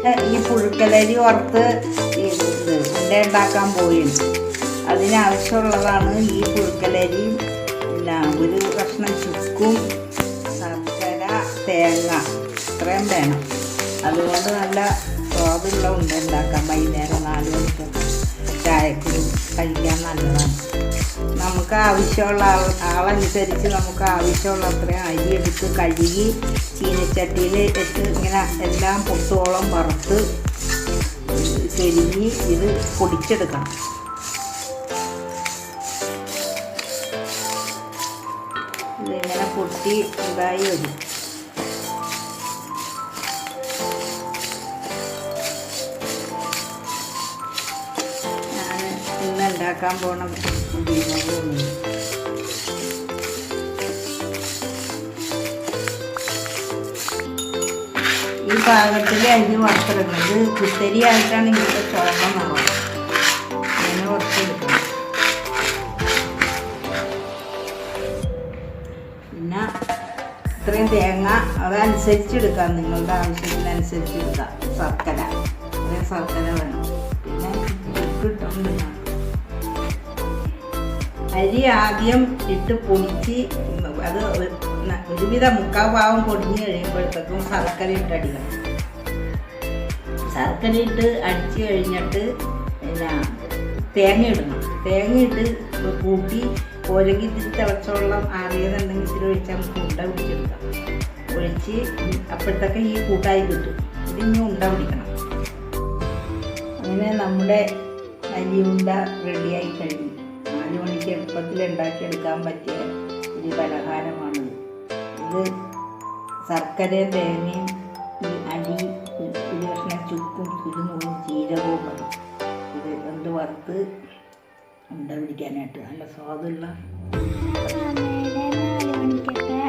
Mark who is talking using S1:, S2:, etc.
S1: ഈ പുഴുക്കലരി വറുത്ത് ഉണ്ട ഉണ്ടാക്കാൻ പോയിരുന്നു. അതിനാവശ്യമുള്ളതാണ് ഈ പുഴുക്കലരി, പിന്നെ ഒരു കഷ്ണം ചുക്കും, ശർക്കര, തേങ്ങ, ഇത്രയും വേണം. അതുകൊണ്ട് നല്ല സ്വാദുള്ള ഉണ്ട ഉണ്ടാക്കാം. വൈകുന്നേരം 4 മണിക്കൊക്കെ ചായക്ക് കഴിക്കാൻ നല്ലതാണ്. നമുക്ക് ആവശ്യമുള്ള ആളനുസരിച്ച് നമുക്ക് ആവശ്യമുള്ള അത്രയും അരി എടുത്ത് കഴുകി ചീനച്ചട്ടിയിൽ ഇട്ട് ഇങ്ങനെ എല്ലാം പൊട്ടുവോളം വറുത്ത് കഴുകി ഇത് പൊടിച്ചെടുക്കണം. ഇതിങ്ങനെ പൊട്ടി ഇതായി വരും. ഞാൻ ഉണ്ടാക്കാൻ പോണ ഈ പാകത്തിൽ അരി വറുത്തെടുക്കുന്നത്. കുത്തരി ആയിട്ടാണ് ഇങ്ങനത്തെ ചോളം നിറം അങ്ങനെ വറുത്തെടുക്കണം. പിന്നെ ഇത്രയും തേങ്ങ അതനുസരിച്ച് എടുക്കാം, നിങ്ങളുടെ ആവശ്യത്തിനനുസരിച്ച് എടുക്കാം. ശർക്കര, ഇത്രയും ശർക്കര വേണം. പിന്നെ കിട്ടുന്നുണ്ട്. അരി ആദ്യം ഇട്ട് പൊടിച്ച് അത് ഒരുവിധം 3/4 ഭാഗം പൊടിഞ്ഞ് കഴിയുമ്പോഴത്തേക്കും ശർക്കര ഇട്ട് അടിക്കണം. ശർക്കര ഇട്ട് അടിച്ച് കഴിഞ്ഞിട്ട് പിന്നെ തേങ്ങ ഇടണം. തേങ്ങ ഇട്ട് കൂട്ടി ഒരങ്ങി തിളച്ച വെള്ളം ആറിയതുണ്ടെങ്കിൽ ഇത്തിരി ഒഴിച്ചാൽ നമുക്ക് ഉണ്ട പിടിച്ചെടുക്കാം. ഒഴിച്ച് അപ്പോഴത്തേക്ക് ഈ കൂട്ടായി കിട്ടും. ഇതിനി ഉണ്ട പിടിക്കണം. അങ്ങനെ നമ്മുടെ അരി ഉണ്ട റെഡിയായി കഴിഞ്ഞു. 4 മണിക്ക് എളുപ്പത്തിൽ ഉണ്ടാക്കിയെടുക്കാൻ പറ്റിയ ഒരു പലഹാരമാണിത്. ഇത് ശർക്കരയും തേങ്ങയും അരി, ഒരു കഷ്ണം ചുക്കും, കുരുമുളകും, ജീരകവും മതി. ഇത് എന്ത് വറുത്ത് ഉണ്ട പിടിക്കാനായിട്ട് നല്ല സ്വാദുള്ള
S2: 4 മണിക്കൊക്കെ